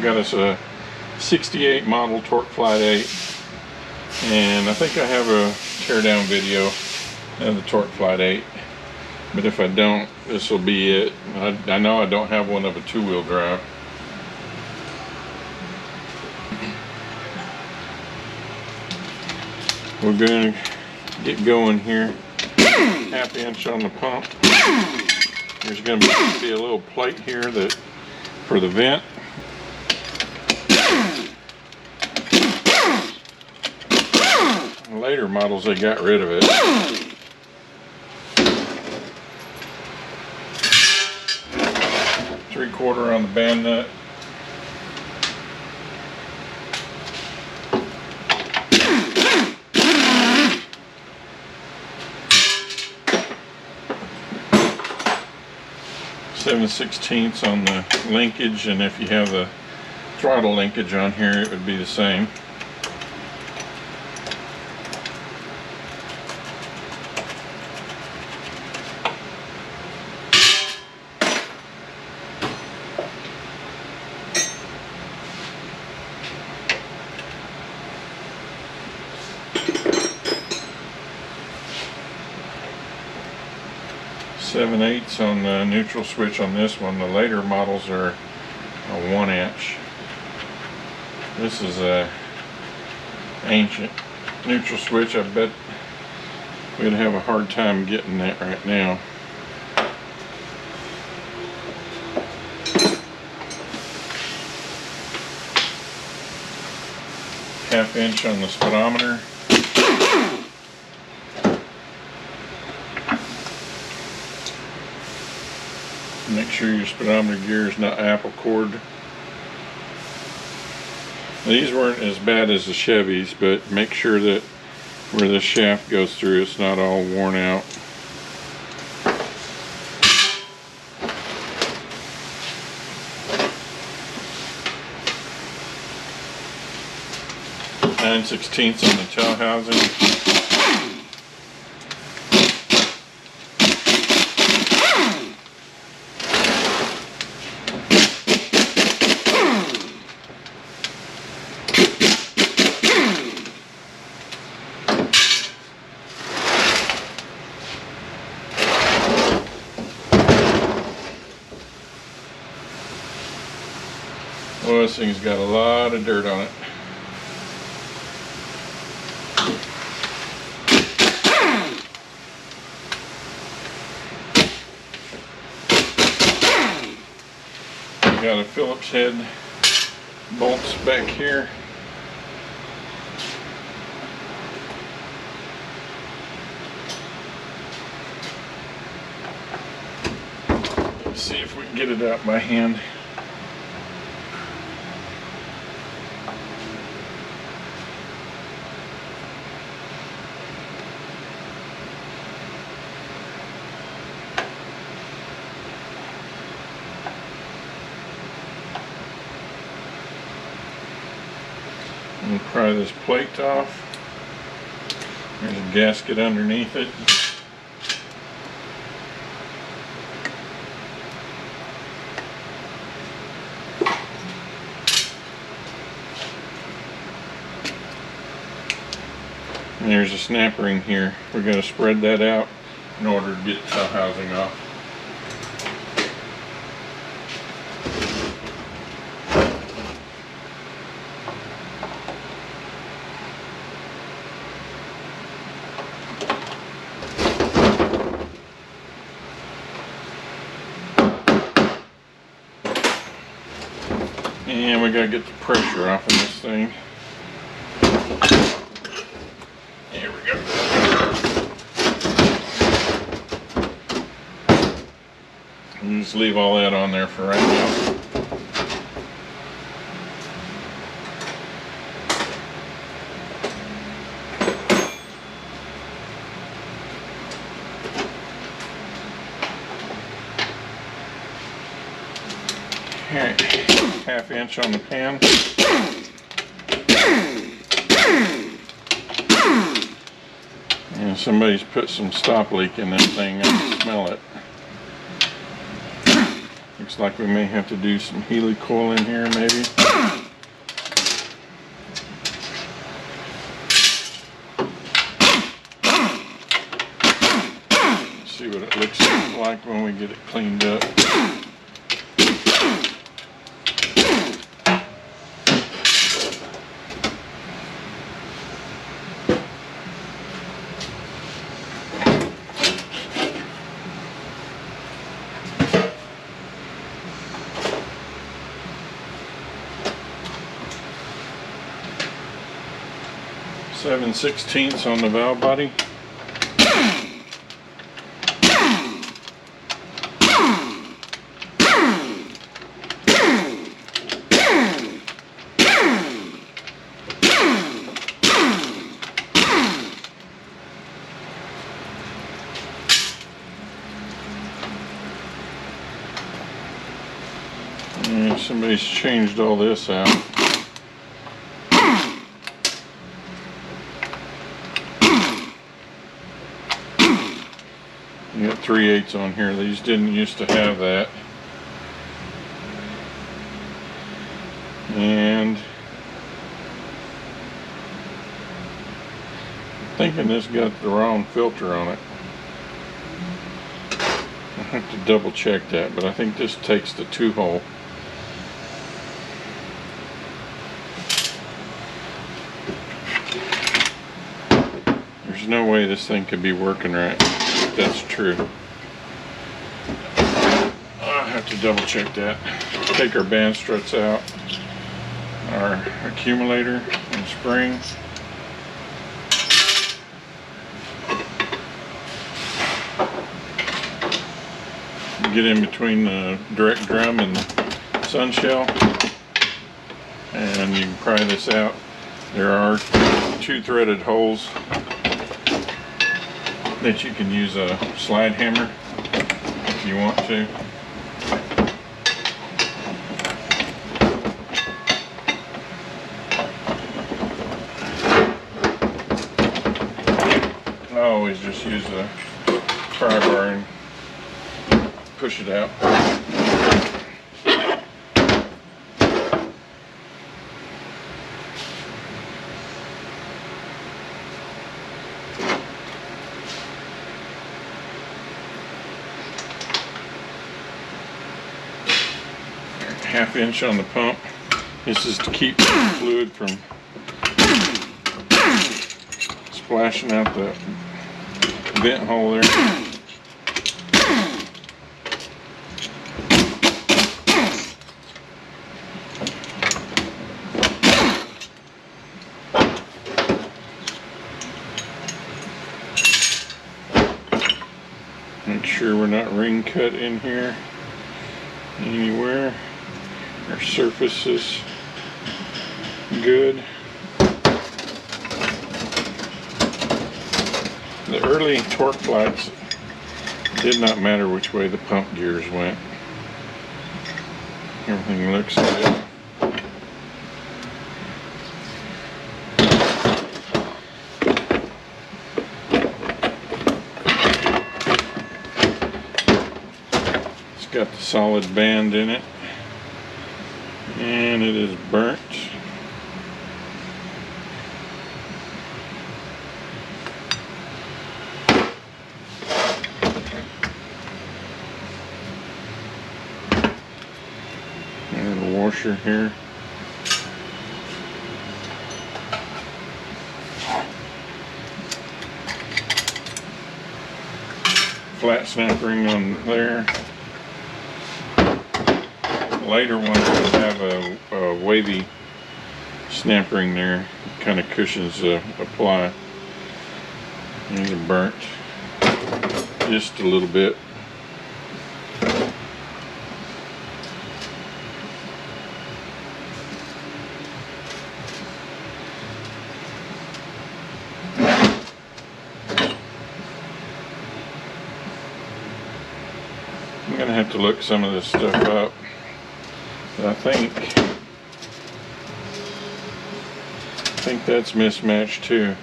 Got us a 68 model Torqueflite 8, and I think I have a teardown video of the Torqueflite 8, but if I don't, this will be it. I know I don't have one of a two-wheel drive. We're going to get going here. 1/2 inch on the pump. There's going to be a little plate here that for the vent. Later models, they got rid of it. 3/4 on the band nut. Seven 16ths on the linkage, and if you have the throttle linkage on here, it would be the same. Seven 8ths on the neutral switch on this one. The later models are a 1 inch. This is a ancient neutral switch. I bet we'd have a hard time getting that right now. Half inch on the speedometer. Make sure your speedometer gear is not apple cord. These weren't as bad as the Chevys, but make sure that where the shaft goes through, it's not all worn out. Nine 16ths on the tail housing. Well, this thing's got a lot of dirt on it. We got a Phillips head bolts back here. Let's see if we can get it out by hand. We'll pry this plate off. There's a gasket underneath it. And there's a snap ring here. We're going to spread that out in order to get the tail housing off. And we gotta get the pressure off of this thing. Here we go. And just leave all that on there for right now. Alright, 1/2 inch on the pan. And somebody's put some stop leak in that thing. I can smell it. Looks like we may have to do some helicoil in here, maybe. See what it looks like when we get it cleaned up. Seven 16ths on the valve body. And somebody's changed all this out. You got 3/8 on here. These didn't used to have that. And I'm thinking this got the wrong filter on it. I have to double check that, but I think this takes the 2-hole. There's no way this thing could be working right. That's true. I have to double check that. Take our band struts out, our accumulator and spring. Get in between the direct drum and the sun shell, and you can pry this out. There are 2 threaded holes that you can use a slide hammer if you want to. I always just use a pry bar and push it out. Half inch on the pump. This is to keep the fluid from splashing out the vent hole there. Make sure we're not ring cut in here anywhere. Our surface is good. The early Torqueflites did not matter which way the pump gears went. Everything looks good. It's got the solid band in it. And it is burnt. And a washer here. Flat snap ring on there. Later ones will have a wavy snap ring there. It kind of cushions the ply. These are burnt just a little bit. I'm gonna have to look some of this stuff up. I think that's mismatched too.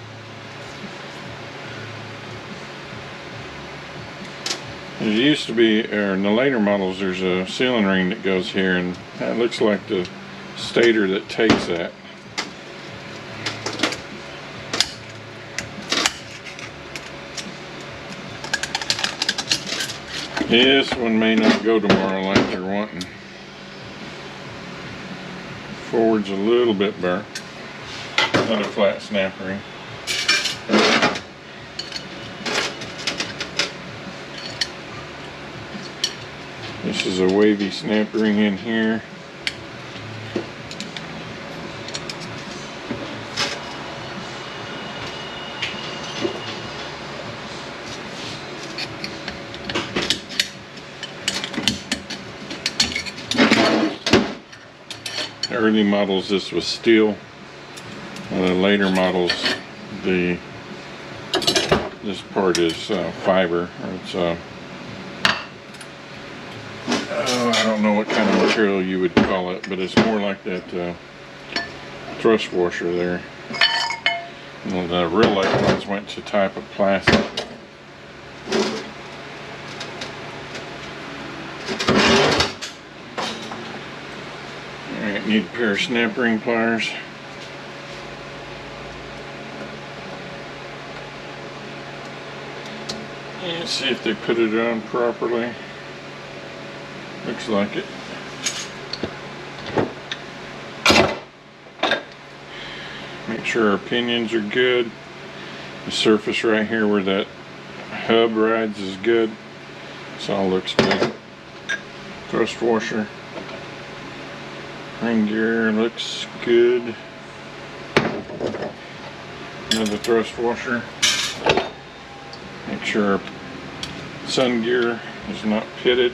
There used to be, or in the later models, there's a sealing ring that goes here, and that looks like the stator that takes that. This one may not go tomorrow like they're wanting. Forward's a little bit burnt. Another flat snap ring. This is a wavy snap ring in here. Early models this was steel. Later models this part is fiber. It's I don't know what kind of material you would call it, but it's more like that thrust washer there. And the real light ones went to type of plastic. Alright, need a pair of snap ring pliers. And see if they put it on properly. Looks like it. Make sure our pinions are good. The surface right here where that hub rides is good. This all looks good. Thrust washer. Ring gear looks good. Another thrust washer. Make sure our sun gear is not pitted.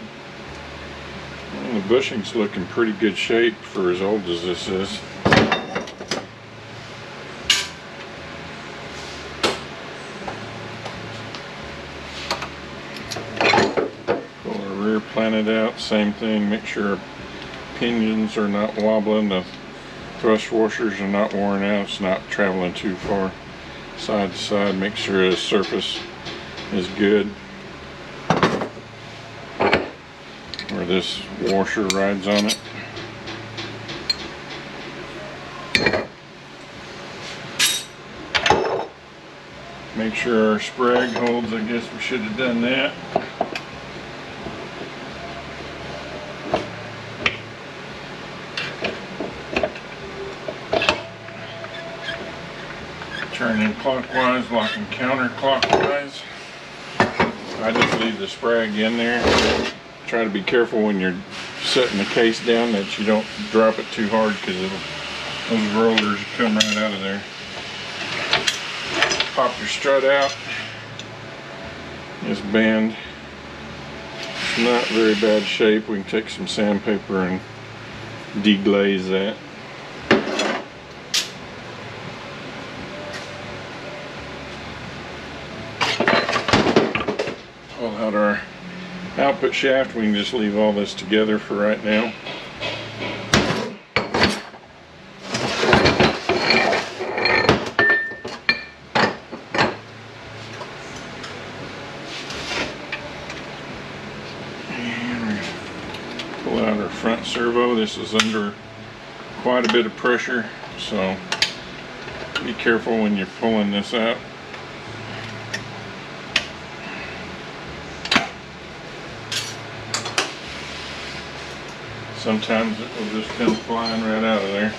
And the bushing's looking pretty good shape for as old as this is. Pull our rear planet out, same thing. Make sure our pinions are not wobbling, the thrust washers are not worn out, it's not traveling too far side to side. Make sure the surface is good where this washer rides on it. Make sure our sprag holds. I guess we should have done that. Turning clockwise, locking counterclockwise. I just leave the sprag in there. Try to be careful when you're setting the case down that you don't drop it too hard, because those rollers come right out of there. Pop your strut out. This band is not very bad shape. We can take some sandpaper and deglaze that. Pull out our output shaft. We can just leave all this together for right now. And pull out our front servo. This is under quite a bit of pressure, so be careful when you're pulling this out. Sometimes it will just come flying right out of there.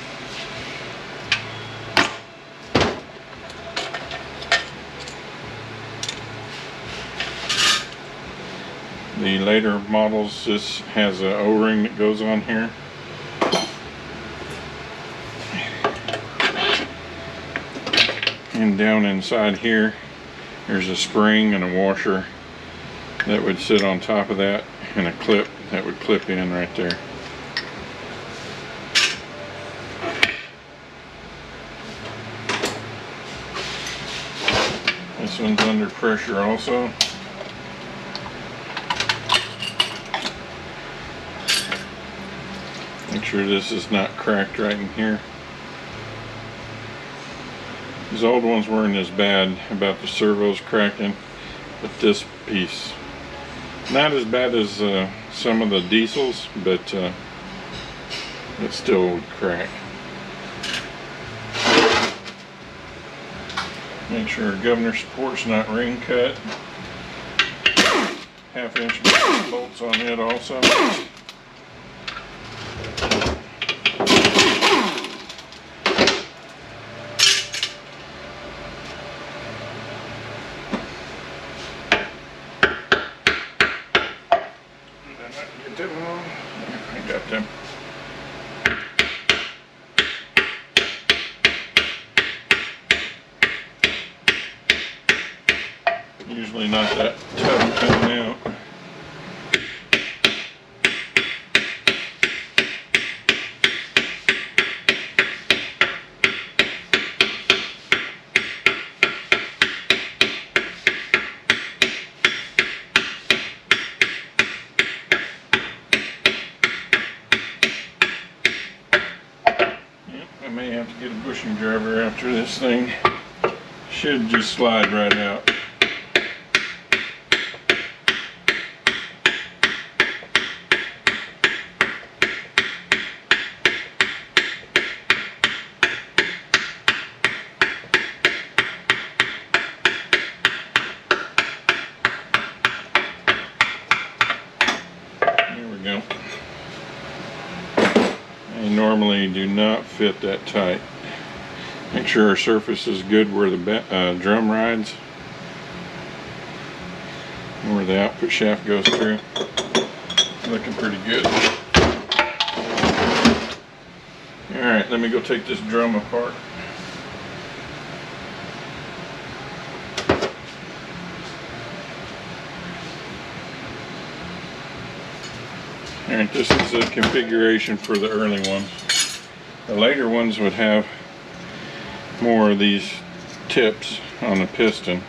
The later models, this has an O-ring that goes on here. And down inside here, there's a spring and a washer that would sit on top of that, and a clip that would clip in right there. This one's under pressure also. Make sure this is not cracked right in here. These old ones weren't as bad about the servos cracking, but this piece Not as bad as some of the diesels, but it still would crack. Make sure governor support's not ring cut. 1/2 inch bolts on it also. Get that one on. I got them. Usually not that tough coming out. I may have to get a bushing driver after this thing. Should just slide right out. There we go. They normally do not fit that tight. Make sure our surface is good where the drum rides, and where the output shaft goes through. Looking pretty good. Alright, let me go take this drum apart. Alright, this is the configuration for the early ones. The later ones would have more of these tips on the piston.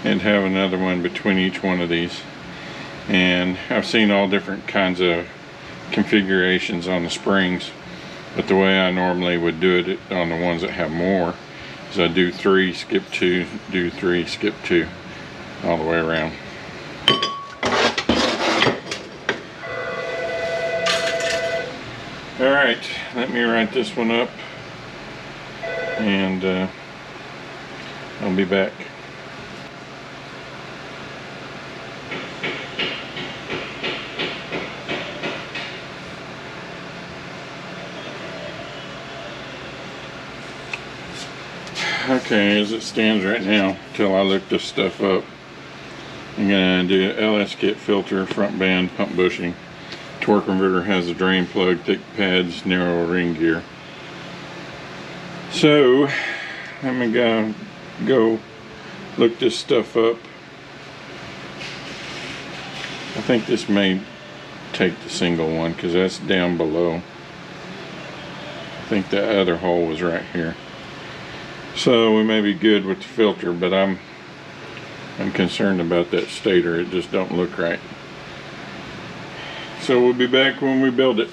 And have another one between each one of these. And I've seen all different kinds of configurations on the springs, but the way I normally would do it on the ones that have more is I do 3, skip 2, do 3, skip 2, all the way around. Alright, let me write this one up, and I'll be back. Okay, as it stands right now, till I look this stuff up, I'm going to do an LS kit filter, front band, pump bushing. Torque converter has a drain plug, thick pads, narrow ring gear. So I'm gonna go look this stuff up. I think this may take the single one because that's down below. I think the other hole was right here. So we may be good with the filter, but I'm concerned about that stator. It just don't look right. So we'll be back when we build it.